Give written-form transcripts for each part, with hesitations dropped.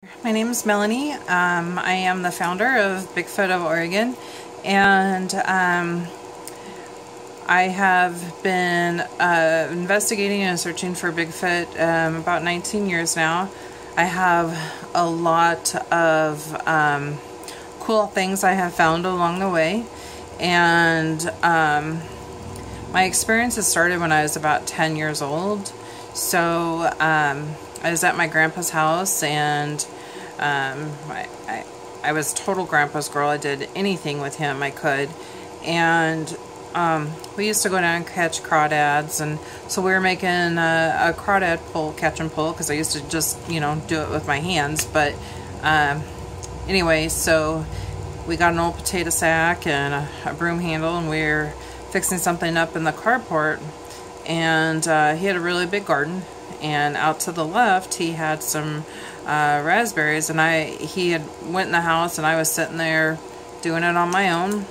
My name is Melanie. I am the founder of Bigfoot of Oregon, and I have been investigating and searching for Bigfoot about 19 years now. I have a lot of cool things I have found along the way, and my experience has started when I was about 10 years old. So I was at my grandpa's house, and I was total grandpa's girl. I did anything with him I could, and we used to go down and catch crawdads, and so we were making a crawdad pull, catch and pull, because I used to just, you know, do it with my hands. But anyway, so we got an old potato sack and a broom handle, and we were fixing something up in the carport, and he had a really big garden, and out to the left he had some raspberries, and he had went in the house, and I was sitting there doing it on my own,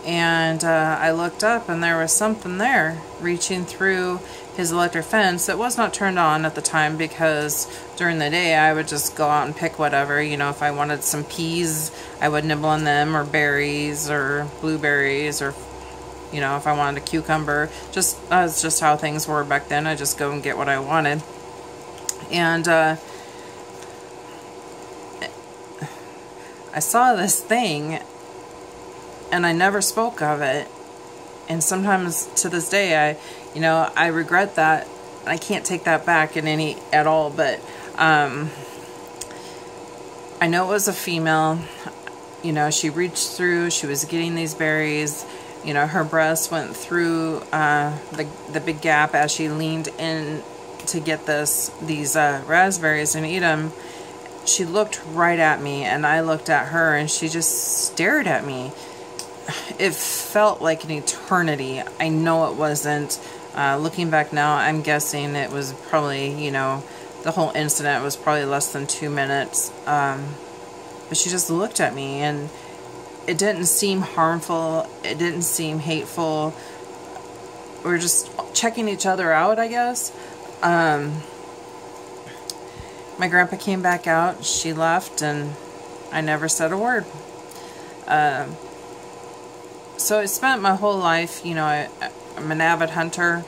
and I looked up, and there was something there reaching through his electric fence. It was not turned on at the time, because during the day I would just go out and pick whatever, you know. If I wanted some peas, I would nibble on them, or berries, or blueberries, or, you know, if I wanted a cucumber. That's just how things were back then. I just go and get what I wanted. And I saw this thing, and I never spoke of it. And sometimes to this day, I regret that. I can't take that back at all. But I know it was a female. You know, she reached through. She was getting these berries. You know, her breast went through the big gap as she leaned in to get these raspberries and eat them. She looked right at me, and I looked at her, and she just stared at me. It felt like an eternity. I know it wasn't. Looking back now, I'm guessing it was probably, you know, the whole incident was probably less than 2 minutes. But she just looked at me, and it didn't seem harmful. It didn't seem hateful. We were just checking each other out, I guess. My grandpa came back out. She left, and I never said a word. So I spent my whole life, you know, I'm an avid hunter.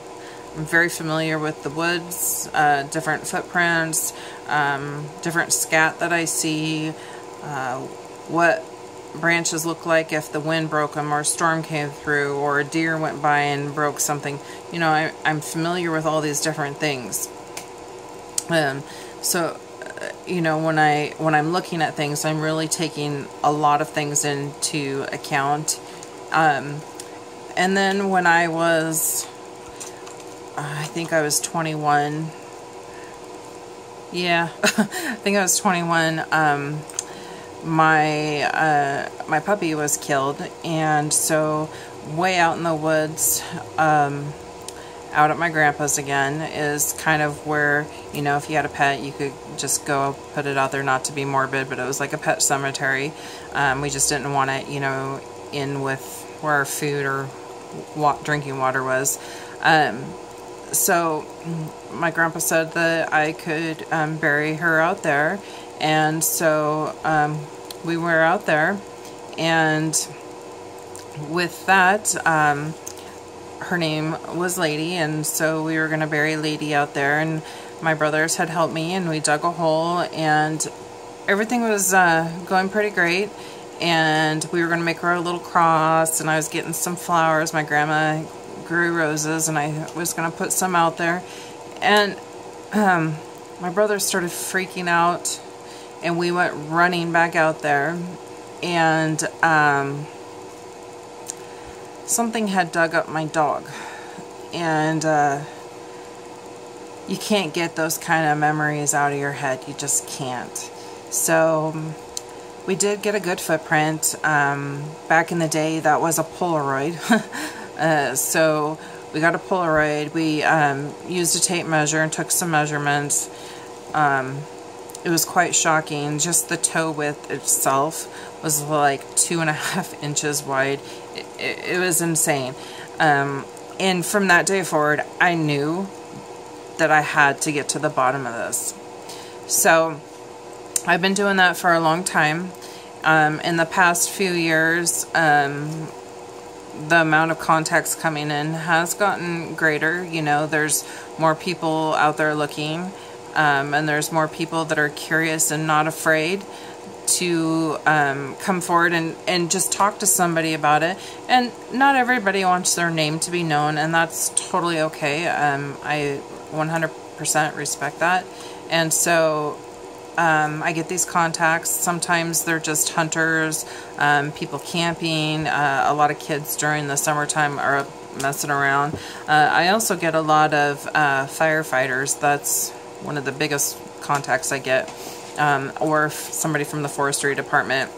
I'm very familiar with the woods, different footprints, different scat that I see, what branches look like if the wind broke them, or a storm came through, or a deer went by and broke something. You know, I'm familiar with all these different things. So you know, when I'm looking at things, I'm really taking a lot of things into account. And then when I was, I think I was 21. Yeah, I think I was 21. My puppy was killed, and so way out in the woods, out at my grandpa's again, is kind of where, you know, if you had a pet, you could just go put it out there, not to be morbid, but it was like a pet cemetery. We just didn't want it, you know, in with where our food or drinking water was. So my grandpa said that I could bury her out there, and so we were out there, and with that, her name was Lady, and so we were going to bury Lady out there, and my brothers had helped me, and we dug a hole, and everything was going pretty great, and we were going to make her a little cross, and I was getting some flowers. My grandma grew roses, and I was going to put some out there, and my brothers started freaking out, and we went running back out there, and something had dug up my dog, and you can't get those kind of memories out of your head. You just can't. So we did get a good footprint. Back in the day, that was a Polaroid. So we got a Polaroid. We used a tape measure and took some measurements. It was quite shocking. Just the toe width itself was like 2.5 inches wide. It was insane. And from that day forward, I knew that I had to get to the bottom of this. So I've been doing that for a long time. In the past few years, the amount of contacts coming in has gotten greater. You know, there's more people out there looking, and there's more people that are curious and not afraid to come forward and just talk to somebody about it. And not everybody wants their name to be known, and that's totally okay. I 100% respect that. And so I get these contacts. Sometimes they're just hunters, people camping, a lot of kids during the summertime are messing around. I also get a lot of firefighters. That's one of the biggest contacts I get, or somebody from the forestry department.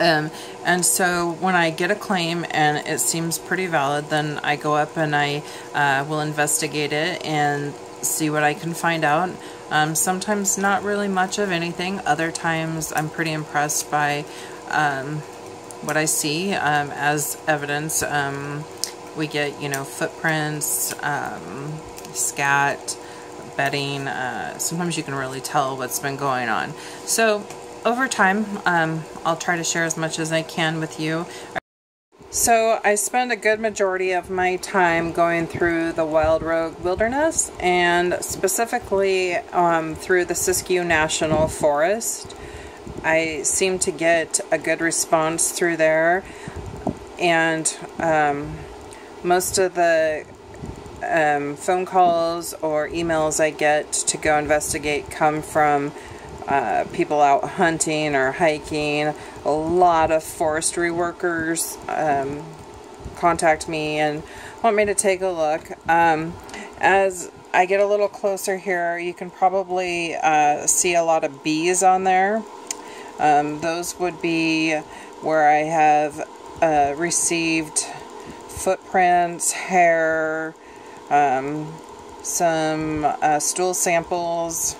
And so when I get a claim and it seems pretty valid, then I go up and I will investigate it and see what I can find out. Sometimes not really much of anything. Other times I'm pretty impressed by what I see as evidence. We get, you know, footprints, scat, bedding. Sometimes you can really tell what's been going on. So over time, I'll try to share as much as I can with you. So I spend a good majority of my time going through the Wild Rogue Wilderness, and specifically through the Siskiyou National Forest. I seem to get a good response through there, and most of the phone calls or emails I get to go investigate come from people out hunting or hiking. A lot of forestry workers contact me and want me to take a look. As I get a little closer here, you can probably see a lot of bees on there. Those would be where I have received footprints, hair, some stool samples.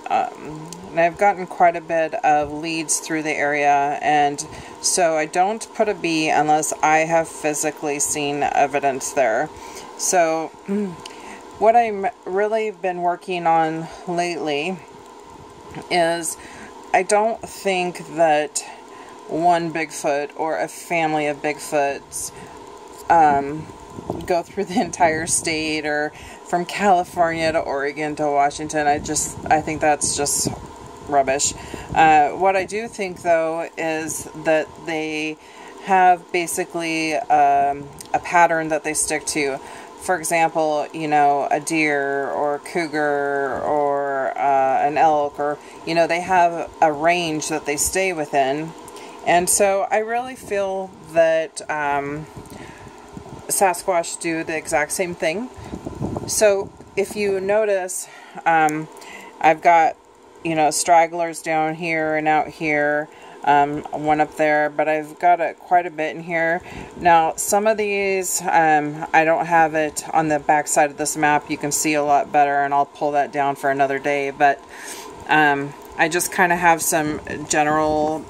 And I've gotten quite a bit of leads through the area, and so I don't put a bee unless I have physically seen evidence there. So what I've really been working on lately is, I don't think that one Bigfoot or a family of Bigfoots go through the entire state, or from California to Oregon to Washington. I think that's just rubbish. What I do think, though, is that they have basically a pattern that they stick to. For example, you know, a deer or a cougar or an elk, or, you know, they have a range that they stay within. And so I really feel that Sasquatch do the exact same thing. So if you notice, I've got, you know, stragglers down here and out here, one up there, but I've got quite a bit in here. Now, some of these, I don't have it on the back side of this map. You can see a lot better, and I'll pull that down for another day, but I just kind of have some general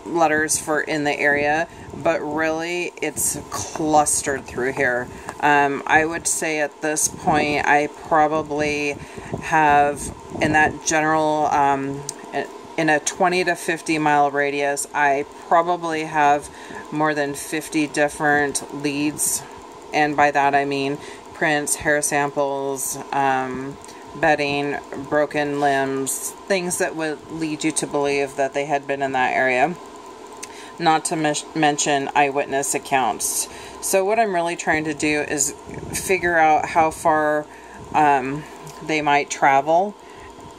letters for in the area, but really it's clustered through here. I would say at this point I probably have, in that general in a 20 to 50 mile radius, I probably have more than 50 different leads, and by that I mean prints, hair samples, bedding, broken limbs, things that would lead you to believe that they had been in that area. Not to mention eyewitness accounts. So what I'm really trying to do is figure out how far they might travel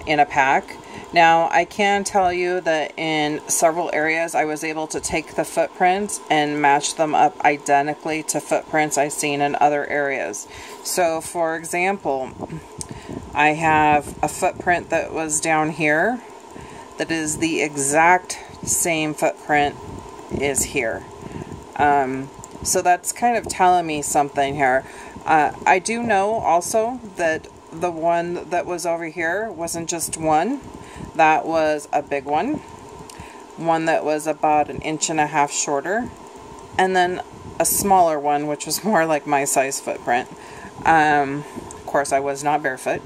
in a pack. Now, I can tell you that in several areas I was able to take the footprints and match them up identically to footprints I've seen in other areas. So, for example, I have a footprint that was down here that is the exact same footprint is here. So that's kind of telling me something here. I do know also that the one that was over here wasn't just one. That was a big one. One that was about 1.5 inches shorter. And then a smaller one, which was more like my size footprint. Of course, I was not barefoot.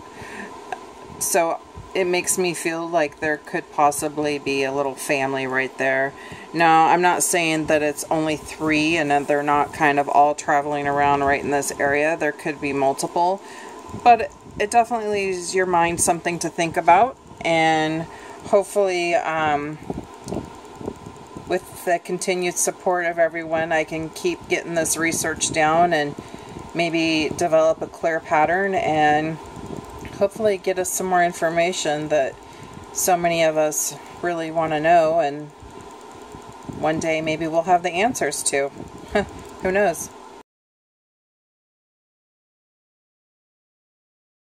So it makes me feel like there could possibly be a little family right there. Now, I'm not saying that it's only 3 and that they're not kind of all traveling around right in this area. There could be multiple, but it definitely leaves your mind something to think about, and hopefully with the continued support of everyone, I can keep getting this research down and maybe develop a clear pattern and hopefully get us some more information that so many of us really want to know, and one day maybe we'll have the answers to. Who knows?